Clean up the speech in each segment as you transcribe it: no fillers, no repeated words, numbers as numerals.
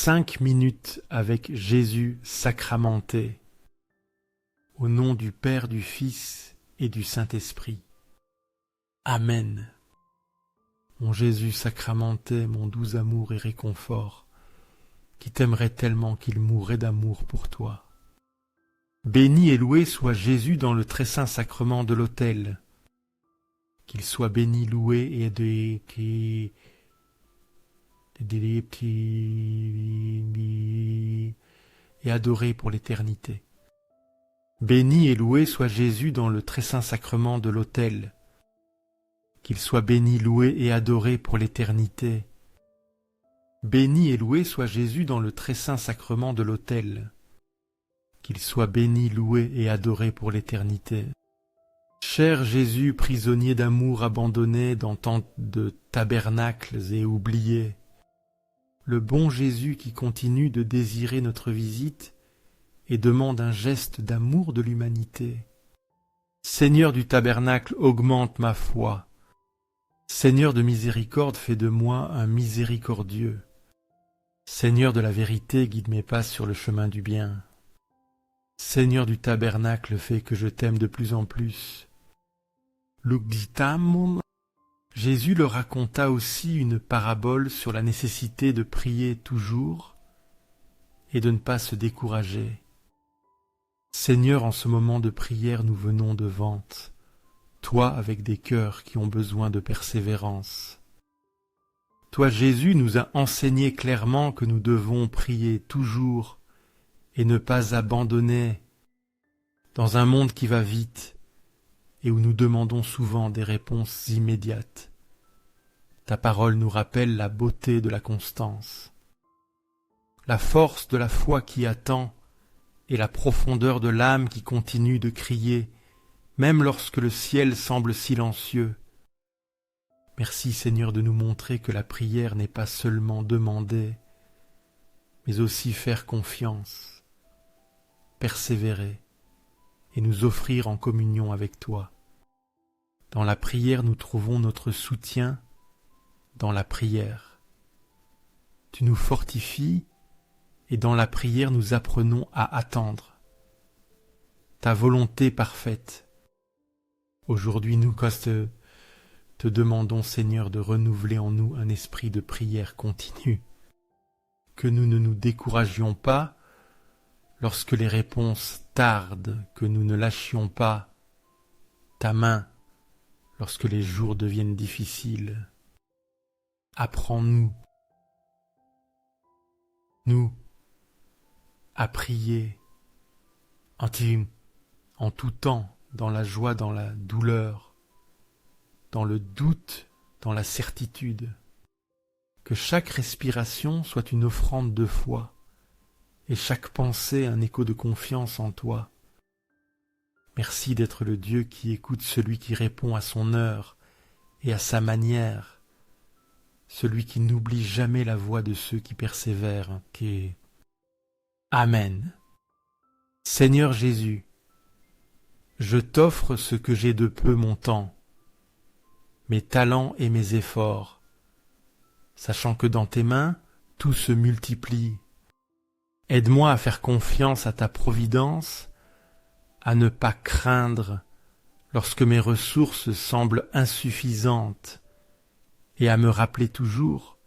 5 minutes avec Jésus sacramenté, au nom du Père, du Fils et du Saint-Esprit. Amen. Mon Jésus sacramenté, mon doux amour et réconfort, qui t'aimerait tellement qu'il mourrait d'amour pour toi. Béni et loué soit Jésus dans le très saint sacrement de l'autel. Qu'il soit béni, loué et adoré pour l'éternité. Béni et loué soit Jésus dans le très saint sacrement de l'autel. Qu'il soit béni, loué et adoré pour l'éternité. Béni et loué soit Jésus dans le très saint sacrement de l'autel. Qu'il soit béni, loué et adoré pour l'éternité. Cher Jésus, prisonnier d'amour abandonné dans tant de tabernacles et oublié, le bon Jésus qui continue de désirer notre visite et demande un geste d'amour de l'humanité. Seigneur du tabernacle, augmente ma foi. Seigneur de miséricorde, fais de moi un miséricordieux. Seigneur de la vérité, guide mes pas sur le chemin du bien. Seigneur du tabernacle, fais que je t'aime de plus en plus. Lugditamum. Jésus leur raconta aussi une parabole sur la nécessité de prier toujours et de ne pas se décourager. Seigneur, en ce moment de prière, nous venons devant toi avec des cœurs qui ont besoin de persévérance. Toi, Jésus, nous as enseigné clairement que nous devons prier toujours et ne pas abandonner dans un monde qui va vite et où nous demandons souvent des réponses immédiates. Ta parole nous rappelle la beauté de la constance, la force de la foi qui attend et la profondeur de l'âme qui continue de crier, même lorsque le ciel semble silencieux. Merci Seigneur de nous montrer que la prière n'est pas seulement demander, mais aussi faire confiance, persévérer et nous offrir en communion avec toi. Dans la prière, nous trouvons notre soutien dans la prière. Tu nous fortifies et dans la prière, nous apprenons à attendre ta volonté parfaite. Aujourd'hui, nous te demandons, Seigneur, de renouveler en nous un esprit de prière continue, que nous ne nous découragions pas lorsque les réponses tardent, que nous ne lâchions pas ta main lorsque les jours deviennent difficiles. Apprends-nous, à prier en tout temps, dans la joie, dans la douleur, dans le doute, dans la certitude. Que chaque respiration soit une offrande de foi et chaque pensée un écho de confiance en toi. Merci d'être le Dieu qui écoute celui qui répond à son heure et à sa manière, celui qui n'oublie jamais la voix de ceux qui persévèrent. Amen. Seigneur Jésus, je t'offre ce que j'ai de peu, mon temps, mes talents et mes efforts, sachant que dans tes mains, tout se multiplie. Aide-moi à faire confiance à ta providence, à ne pas craindre lorsque mes ressources semblent insuffisantes et à me rappeler toujours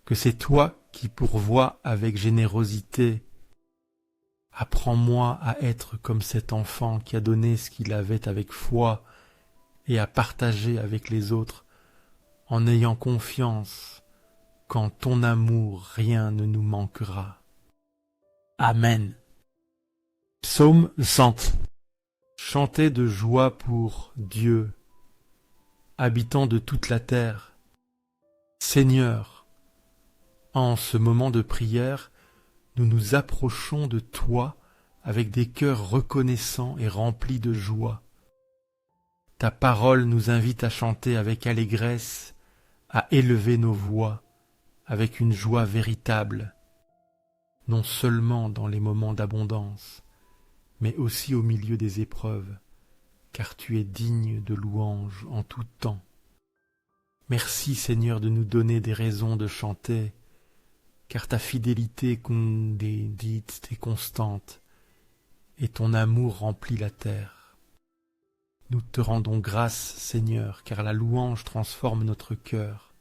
que c'est toi qui pourvois avec générosité. Apprends-moi à être comme cet enfant qui a donné ce qu'il avait avec foi et à partager avec les autres en ayant confiance qu'en ton amour rien ne nous manquera. Amen. Psaume 100. Chantez de joie pour Dieu, habitant de toute la terre. Seigneur, en ce moment de prière, nous nous approchons de toi avec des cœurs reconnaissants et remplis de joie. Ta parole nous invite à chanter avec allégresse, à élever nos voix avec une joie véritable, non seulement dans les moments d'abondance, mais aussi au milieu des épreuves, car tu es digne de louange en tout temps. Merci Seigneur de nous donner des raisons de chanter, car ta fidélité est condite et constante, et ton amour remplit la terre. Nous te rendons grâce, Seigneur, car la louange transforme notre cœur.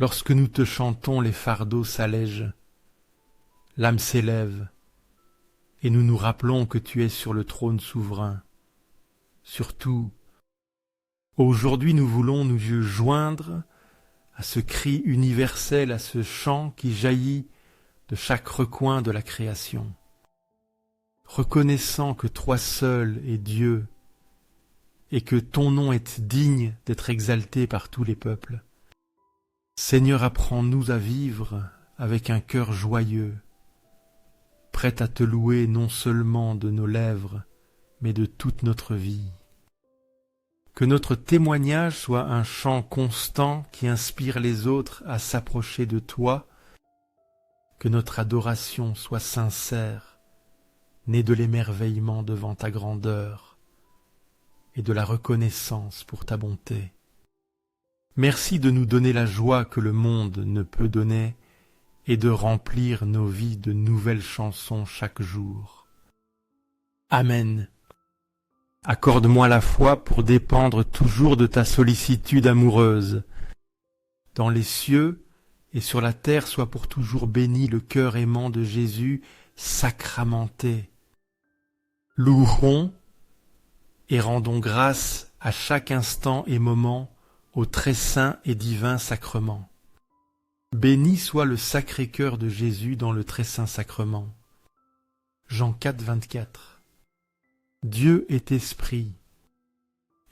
Lorsque nous te chantons, les fardeaux s'allègent, l'âme s'élève, et nous nous rappelons que tu es sur le trône souverain. Surtout, aujourd'hui nous voulons nous joindre à ce cri universel, à ce chant qui jaillit de chaque recoin de la création. Reconnaissant que toi seul es Dieu, et que ton nom est digne d'être exalté par tous les peuples. Seigneur, apprends-nous à vivre avec un cœur joyeux, prêt à te louer non seulement de nos lèvres, mais de toute notre vie. Que notre témoignage soit un chant constant qui inspire les autres à s'approcher de toi, que notre adoration soit sincère, née de l'émerveillement devant ta grandeur et de la reconnaissance pour ta bonté. Merci de nous donner la joie que le monde ne peut donner et de remplir nos vies de nouvelles chansons chaque jour. Amen. Accorde-moi la foi pour dépendre toujours de ta sollicitude amoureuse. Dans les cieux et sur la terre soit pour toujours béni le cœur aimant de Jésus sacramenté. Louons et rendons grâce à chaque instant et moment au très saint et divin sacrement. Béni soit le Sacré-Cœur de Jésus dans le très saint sacrement. Jean 4, 24. Dieu est esprit,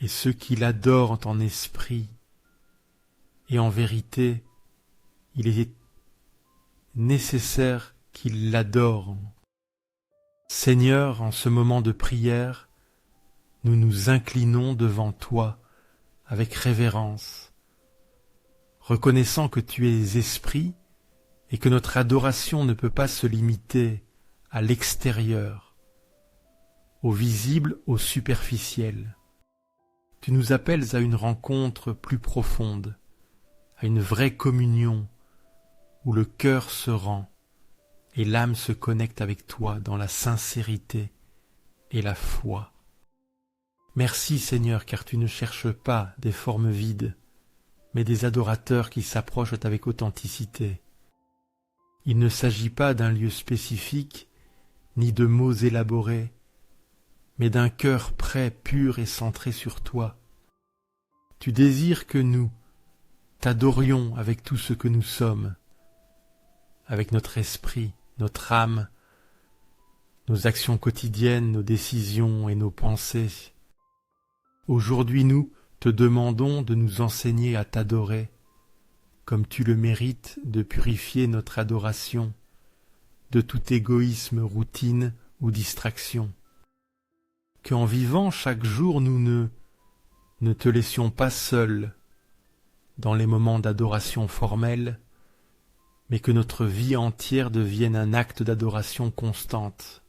et ceux qui l'adorent en esprit et en vérité, il est nécessaire qu'ils l'adorent. Seigneur, en ce moment de prière, nous nous inclinons devant toi avec révérence, reconnaissant que tu es esprit et que notre adoration ne peut pas se limiter à l'extérieur, au visible, au superficiel. Tu nous appelles à une rencontre plus profonde, à une vraie communion où le cœur se rend et l'âme se connecte avec toi dans la sincérité et la foi. Merci Seigneur, car tu ne cherches pas des formes vides, mais des adorateurs qui s'approchent avec authenticité. Il ne s'agit pas d'un lieu spécifique, ni de mots élaborés, mais d'un cœur prêt, pur et centré sur toi. Tu désires que nous t'adorions avec tout ce que nous sommes, avec notre esprit, notre âme, nos actions quotidiennes, nos décisions et nos pensées. Aujourd'hui, nous te demandons de nous enseigner à t'adorer, comme tu le mérites de purifier notre adoration de tout égoïsme, routine ou distraction. Qu'en vivant chaque jour, nous ne te laissions pas seul dans les moments d'adoration formelle, mais que notre vie entière devienne un acte d'adoration constante.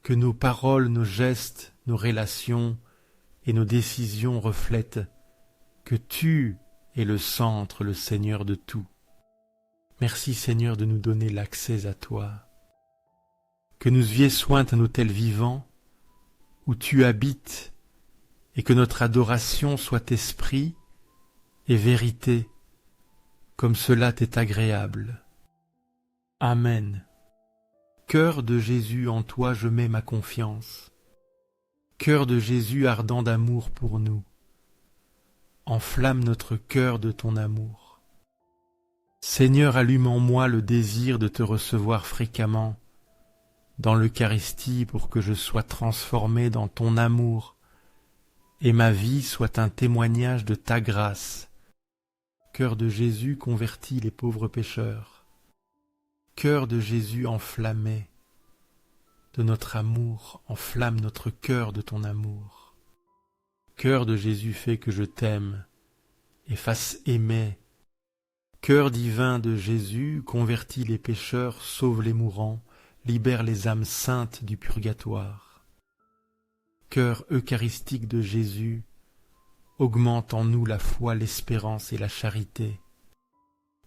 Que nos paroles, nos gestes, nos relations et nos décisions reflètent que tu es le centre, le Seigneur de tout. Merci Seigneur de nous donner l'accès à toi. Que nous viessions un autel vivant où tu habites et que notre adoration soit esprit et vérité, comme cela t'est agréable. Amen. Cœur de Jésus, en toi je mets ma confiance. Cœur de Jésus ardent d'amour pour nous. Enflamme notre cœur de ton amour. Seigneur, allume en moi le désir de te recevoir fréquemment dans l'Eucharistie pour que je sois transformé dans ton amour et ma vie soit un témoignage de ta grâce. Cœur de Jésus, convertis les pauvres pécheurs. Cœur de Jésus enflammé de notre amour, enflamme notre cœur de ton amour. Cœur de Jésus, fais que je t'aime et fasse aimer. Cœur divin de Jésus, convertis les pécheurs, sauve les mourants, libère les âmes saintes du purgatoire. Cœur eucharistique de Jésus, augmente en nous la foi, l'espérance et la charité.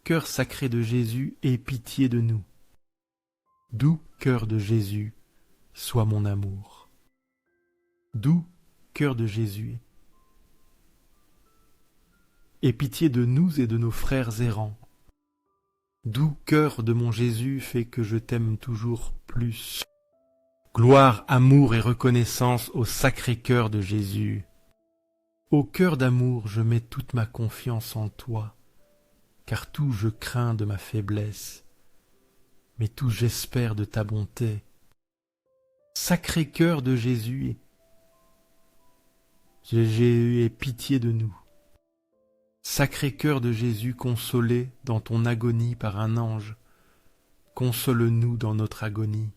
cœur sacré de Jésus, aie pitié de nous. Doux cœur de Jésus, sois mon amour. Doux cœur de Jésus, aie pitié de nous et de nos frères errants. Doux cœur de mon Jésus, fais que je t'aime toujours plus. Gloire, amour et reconnaissance au sacré cœur de Jésus. Ô cœur d'amour, je mets toute ma confiance en toi, car tout je crains de ma faiblesse, mais tout j'espère de ta bonté. Sacré cœur de Jésus, aie pitié de nous. Sacré cœur de Jésus, consolé dans ton agonie par un ange, console-nous dans notre agonie.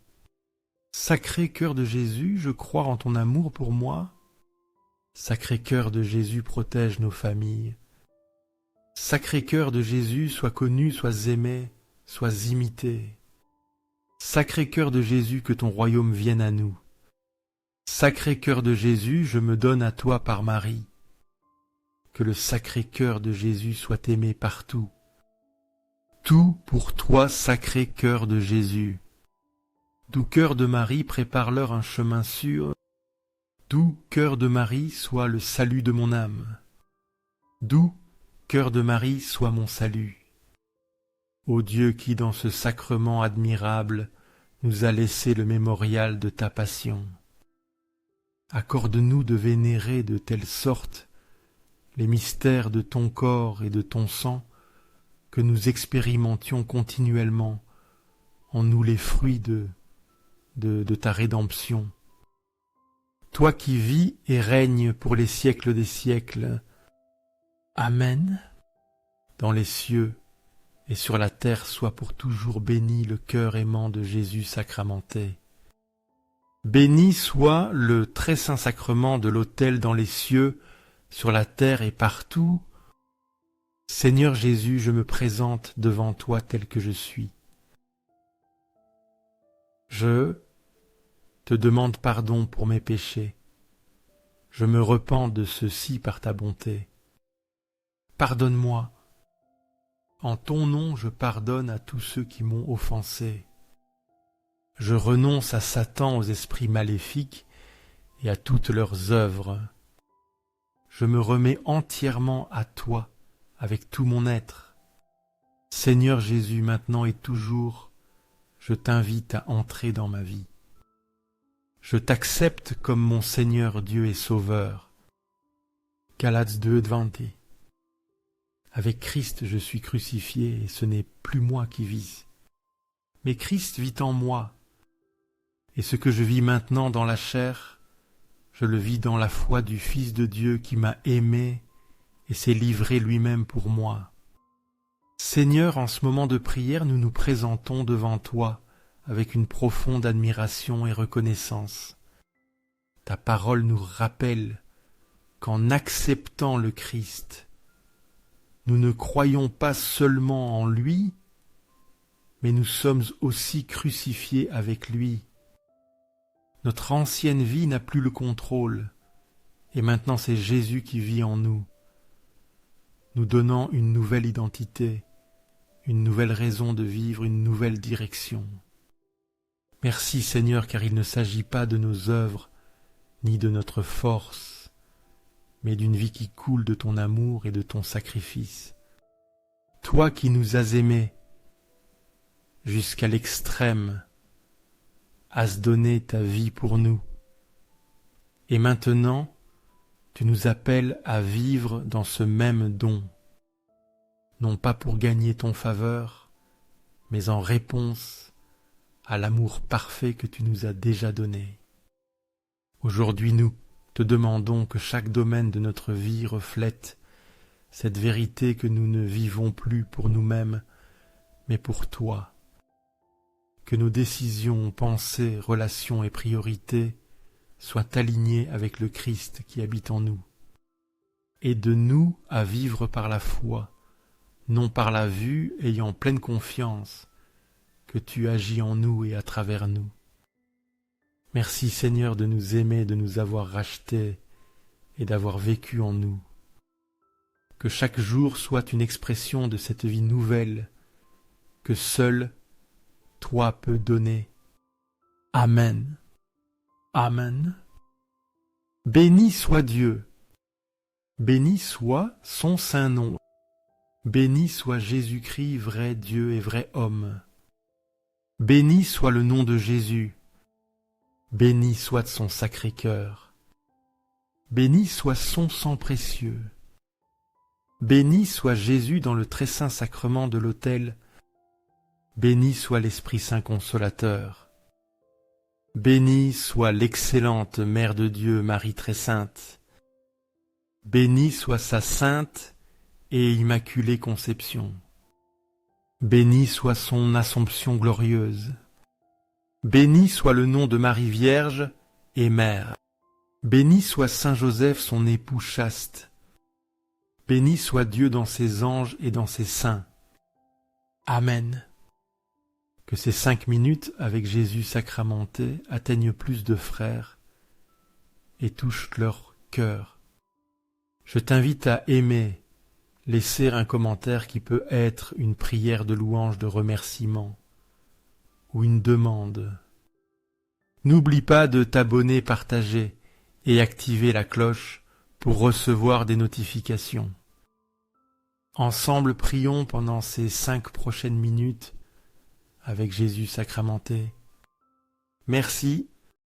Sacré cœur de Jésus, je crois en ton amour pour moi. Sacré cœur de Jésus, protège nos familles. Sacré cœur de Jésus, sois connu, sois aimé, sois imité. Sacré cœur de Jésus, que ton royaume vienne à nous. Sacré cœur de Jésus, je me donne à toi par Marie. Que le sacré cœur de Jésus soit aimé partout. Tout pour toi, sacré cœur de Jésus. Doux cœur de Marie, prépare-leur un chemin sûr. Doux cœur de Marie, sois le salut de mon âme. Doux cœur de Marie, sois mon salut. Ô Dieu qui, dans ce sacrement admirable, nous a laissé le mémorial de ta passion, accorde-nous de vénérer de telle sorte les mystères de ton corps et de ton sang, que nous expérimentions continuellement en nous les fruits de ta rédemption. Toi qui vis et règnes pour les siècles des siècles. Amen. Dans les cieux et sur la terre soit pour toujours béni le cœur aimant de Jésus sacramenté. Béni soit le très saint sacrement de l'autel dans les cieux, sur la terre et partout. Seigneur Jésus, je me présente devant toi tel que je suis. Je te demande pardon pour mes péchés. Je me repens de ceux-ci par ta bonté. Pardonne-moi. En ton nom, je pardonne à tous ceux qui m'ont offensé. Je renonce à Satan, aux esprits maléfiques et à toutes leurs œuvres. Je me remets entièrement à toi, avec tout mon être. Seigneur Jésus, maintenant et toujours, je t'invite à entrer dans ma vie. Je t'accepte comme mon Seigneur Dieu et Sauveur. Galates 2:20. Avec Christ je suis crucifié et ce n'est plus moi qui vis. Mais Christ vit en moi. Et ce que je vis maintenant dans la chair, je le vis dans la foi du Fils de Dieu qui m'a aimé et s'est livré lui-même pour moi. Seigneur, en ce moment de prière, nous nous présentons devant toi avec une profonde admiration et reconnaissance. Ta parole nous rappelle qu'en acceptant le Christ, nous ne croyons pas seulement en lui, mais nous sommes aussi crucifiés avec lui. Notre ancienne vie n'a plus le contrôle, et maintenant c'est Jésus qui vit en nous, nous donnant une nouvelle identité, une nouvelle raison de vivre, une nouvelle direction. Merci Seigneur, car il ne s'agit pas de nos œuvres, ni de notre force, mais d'une vie qui coule de ton amour et de ton sacrifice. Toi qui nous as aimés jusqu'à l'extrême, has donné ta vie pour nous. Et maintenant, tu nous appelles à vivre dans ce même don, non pas pour gagner ton faveur, mais en réponse à l'amour parfait que tu nous as déjà donné. Aujourd'hui, nous te demandons que chaque domaine de notre vie reflète cette vérité que nous ne vivons plus pour nous-mêmes, mais pour toi. Que nos décisions, pensées, relations et priorités soient alignées avec le Christ qui habite en nous. Aide-nous à vivre par la foi, non par la vue, ayant pleine confiance que tu agis en nous et à travers nous. Merci Seigneur de nous aimer, de nous avoir rachetés et d'avoir vécu en nous. que chaque jour soit une expression de cette vie nouvelle que seul toi peux donner. Amen. Amen. Béni soit Dieu. Béni soit son saint nom. Béni soit Jésus-Christ, vrai Dieu et vrai homme. Béni soit le nom de Jésus. Béni soit son sacré cœur. Béni soit son sang précieux. Béni soit Jésus dans le très saint sacrement de l'autel. Béni soit l'Esprit Saint consolateur. Béni soit l'excellente Mère de Dieu, Marie très sainte. Béni soit sa sainte et immaculée conception. Béni soit son Assomption glorieuse. Béni soit le nom de Marie Vierge et Mère. Béni soit Saint Joseph, son époux chaste. Béni soit Dieu dans ses anges et dans ses saints. Amen. Que ces 5 minutes avec Jésus sacramenté atteignent plus de frères et touchent leur cœur. Je t'invite à aimer, laisser un commentaire qui peut être une prière de louange, de remerciement ou une demande. N'oublie pas de t'abonner, partager et activer la cloche pour recevoir des notifications. Ensemble, prions pendant ces 5 prochaines minutes avec Jésus sacramenté. Merci